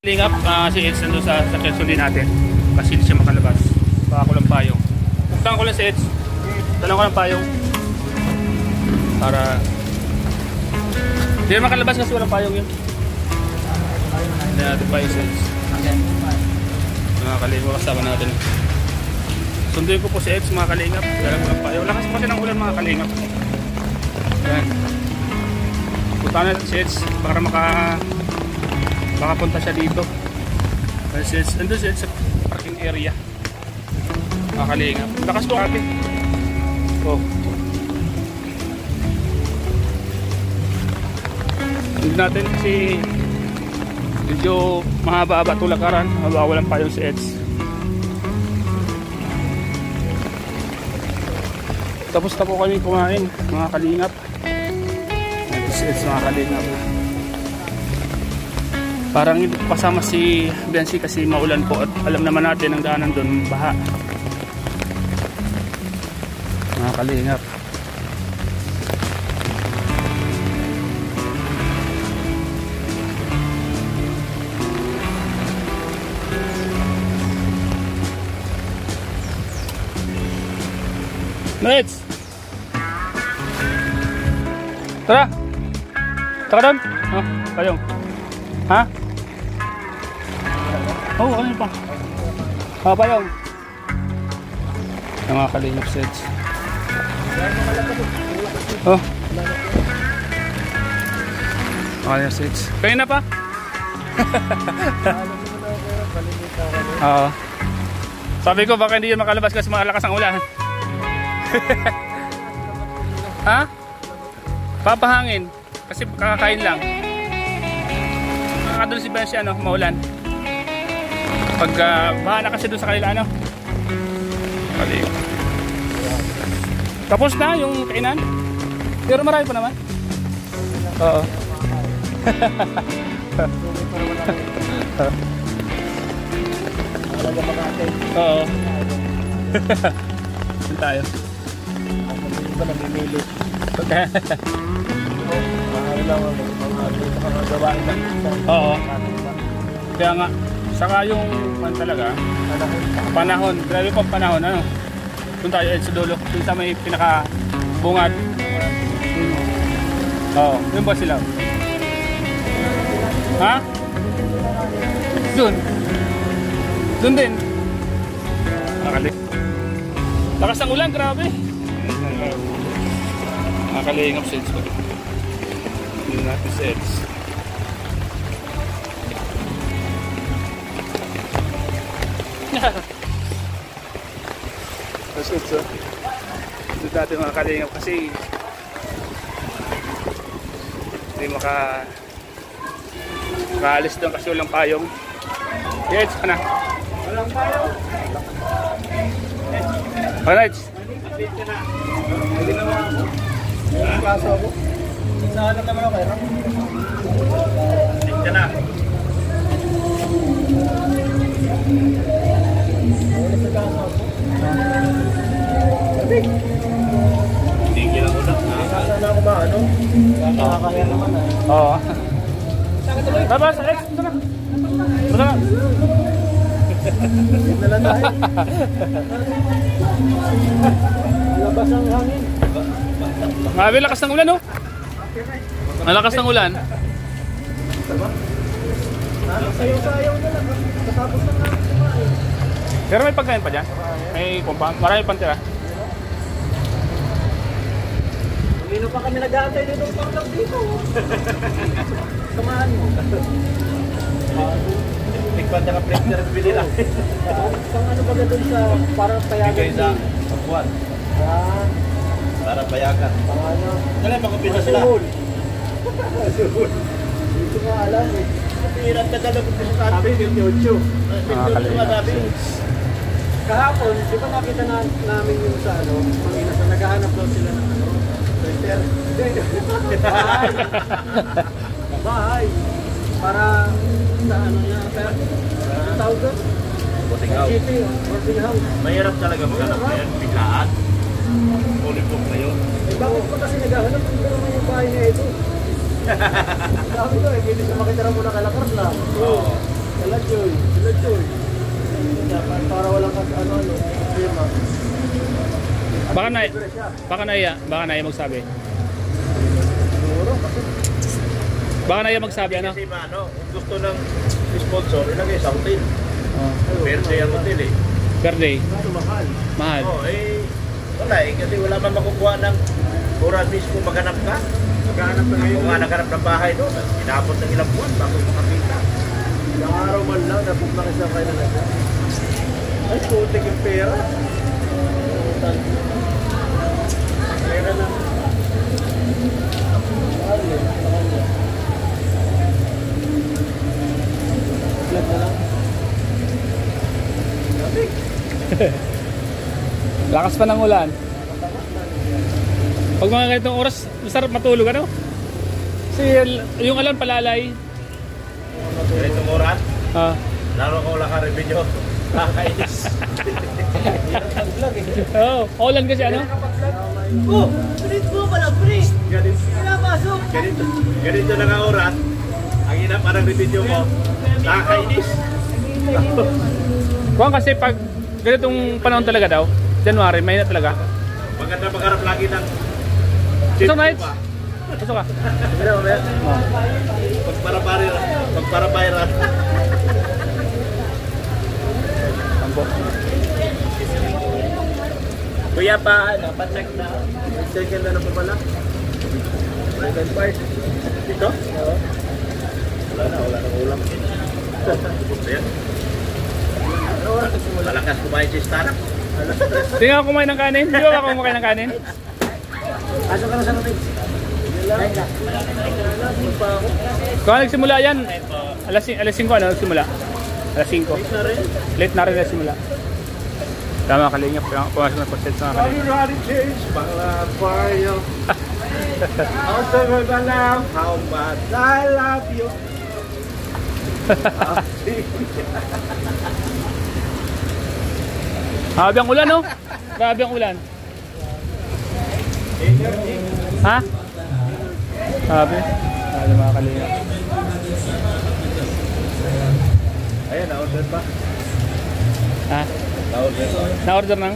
Lingap, si Eds nandun sa Quezon natin kasi hindi siya makalabas. Baka ko lang payong. Puntahan ko lang si Eds. Dalang ko lang payong para hindi na makalabas kasi walang payong yun. Hindi natin pa yung si Eds. Mga kalingap, kasama natin. Sunduin ko po si Eds, mga kalingap. Dalang ko lang payong. Lakas pa ng ulan, mga kalingap. Yan. Puntahan natin si Eds para makapunta siya dito. Kasi nandun siya sa parking area. Makakalingap. Lakas po ate. Oh. Tignan natin kasi medyo mahaba-haba tulakaran. Mabawalan pa yung si Eds. Tapos na po kami kumain, mga kalingap. Si Eds, mga kalingap. Parang hindi pasama si Bensi kasi maulan po at alam naman natin ang daanan doon baha. Mga kalingap. Let's. Tara. Tara doon. Oh, payong. Ha? Oo, ano pa? Payong. Ang mga kalingap sets. Oh. Kalingap sets. Kayo na pa? Oo. Sabi ko baka hindi yun makalabas kasi malakas ang ulan. Ha? Papahangin. Kasi kakakain lang. Nakakadul si Bensi maulan. Pag baha na kasi doon sa kanila Kalingap. Tapos na yung kainan. Pero marami pa naman. Oo. Oo. Saan tayo? Ba namimili? Oo. Kaya nga, saka yung talaga panahon, grabe po panahon doon tayo sa dulo, doon sa may pinaka bungad. Oo, yun ba sila? Ha? Doon din. Lakas ng ulan, grabe. Nakalingap sets ko. Hindi natin sets. Sets hindi natin makakalingap kasi hindi makaalis doon kasi walang payong. Yes, na. Walang payong. Alright. Hindi naman ako. Ang kaso ako. Saan naman ako kayo? Tingnan na. Wala sa kaso ako. Tingin lang ulit. Saan ako ba? Nakakaya naman Oo. Babas, Alex. Ito na. Ito na. Ito na tayo. Labas ang hangin. Grabe, lakas ng ulan, Malakas ng ulan. Sayaw-sayaw na lang. Katapos na nga kumain. Pero may pagkain pa dyan? May compound? Marami pang tira? Hindi pa kami nag-aantay dito pang dito. Samahan mo. Tigpanda ka printer at bili lang. Pang ano ba doon sa parang payagan? Bigay sa pagbuwan. Para payagan. Pang ano? Kailan makapisa sila? Suhul. Hindi ko alam Piran ka dalawa kung sa sabi, 28. 28 nga sabi. Kahapon, di ba nakita namin yung sa Pangina sa naghahanap daw sila ng printer. Bahay. Bahay. Para sa niya, sir? Ang tawag doon? Boarding house. Boarding house. Mahirap talaga maghanap na yan. Biglaan. Fully book na yun. Bakit pa kasi naghahanap? Hindi naman yung bahay niya ito. Sabi ko, hindi siya makitira muna kay Lakars lang. Oo. Baka naiya magsabi. Baka naiya magsabi ano? Kasi ano, gusto ng sponsor, ilagay sa hotel. Birthday ang hotel eh. Birthday? Mahal. Wala eh, kasi wala man makukuha ng oras mismo maghanap ka. Maghanap na ngayon. Kung nga naghanap ng bahay doon, inabot ng ilang buwan bago makapita. Ilang araw man lang, napok na kasi kayo na lang. Ay, putik yung pera. Pera na. Vlog na lang. Lakas pa ng ulan. Pag mga ganitong oras, masarap matulog ano? Kasi yung alam palalay. Ganitong oras? Lalo ko wala ka review. Nakakainis. Oo, ulan kasi ano? Ganito po pala, pre. Pinapasok. Ganito na nga oras. Ang ina parang review mo. Nakakainis. Kung kasi pag ganitong panahon talaga daw, January, may na talaga. Maganda magharap lagi ng Pasok nights? Pasok ka. Pagparabayran. Kuya pa, ano, pa-check na. Second na po pala. Second part. Dito? Oo. Wala na ulam. Malakas kumain si Stark. Hindi nga kumain ng kanin. Hindi ba ako kumain ng kanin? Pasok ka na sa nabig. Kung nagsimula yan, alas 5 ano nagsimula? Alas 5. Late na rin nagsimula. Tama kalingap. Pumasok na concept sa mga kalingap. How much I love you. Grabe ang ulan, no? Grabe ang ulan. Ha? Grabe. Grabe mga kalingap. Ayan, na-order pa. Ha? Na-order pa. Na-order nang?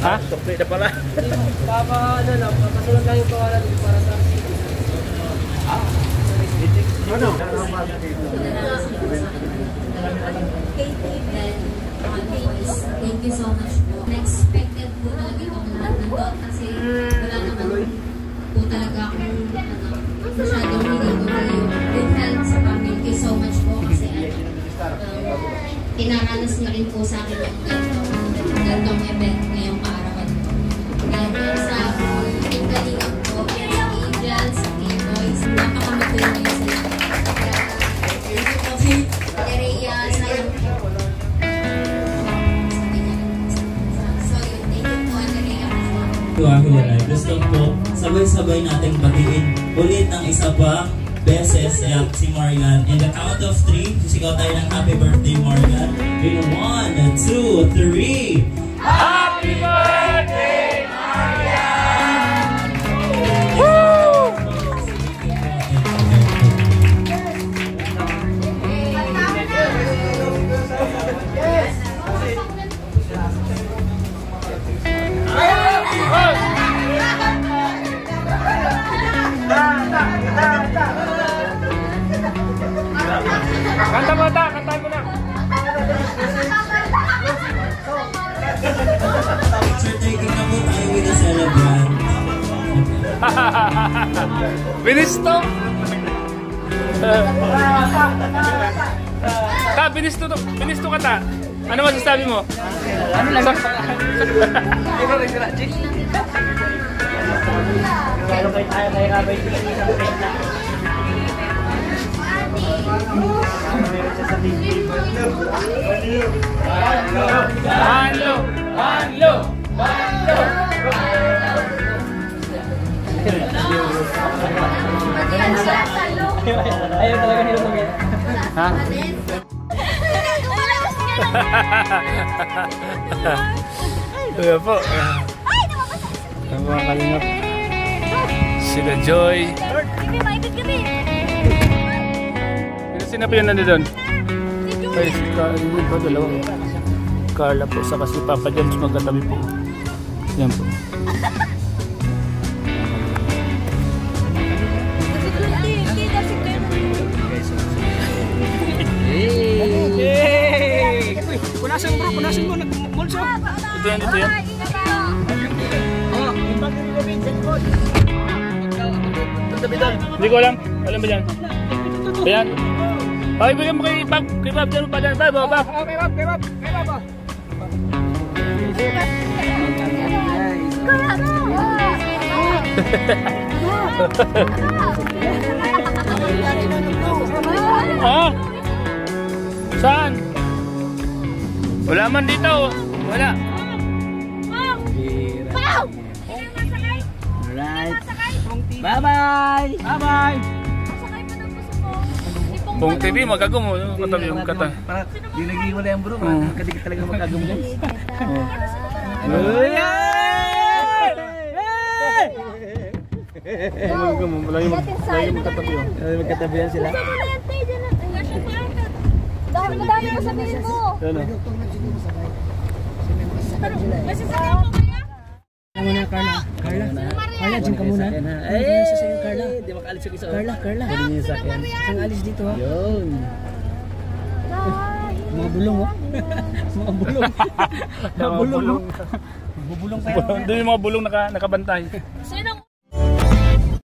Ha? Sukli na pala. Ano lang, kasunod lang yung kawalan para sa... Ano? Thank you so much po. Unexpected po talaga itong lahat ng dot kasi wala naman po talaga akong masyadong hinigawin yung good health sa family. Thank you so much po kasi tinaranas nyo rin po sa akin yung gantong event ngayong kaarawan po. Kaya sa team Kalingap po, sa Angels, sa Team Boys, napakamatuloy nyo sila. Thank you po si Tereya, sayang po. Gusto ko sabay-sabay natin batiin ulit ng isa pa beses si Morgan. In the count of 3, sisigaw tayo ng happy birthday, Morgan. In 1, 2, 3. Happy birthday, Morgan! Woo! Kanta mo ta, kantahan mo na. Picture taking na po tayo with the celebrant. Binisto. Ta, binisto ka ta. Ano masasabi mo? Ano lang? Ayaw talaga nilutungin. Ha? Kaya po. Ang mga kalingap. Sila Joy. Sino pa yun nandun? Ay, si Kalingap ba? Dalawa. Carla po sa si Papa James magkatabi po. Yan po. Punasan bro, punasan mo, nag-mulso. Ito yan, dito yan. Oh, yung bagay ni David, sa likod. Hindi ko alam. Alam ba dyan? Ayan. Pakibigyan mo kay Bob. Kay Bob dyan pa dyan. Bob, Bob. Kay Bob. Ah? Saan? Wala man dito. Wala. Alright. Bye-bye. Bye-bye. Pong TV, magagom mo. Katabi yung kata. Di naging wala yan bro. Kadikit talaga magagom guys. Magkatabi yan sila. Dami mo sabihin mo. Muna Carla. Carla, dyan ka muna. Carla. Di makaalis yung isa. Carla. Ang alis dito ha. Yun. Mga bulong oh. Mga bulong. Bubulong pa yan. Doon yung mga bulong nakabantay. Sino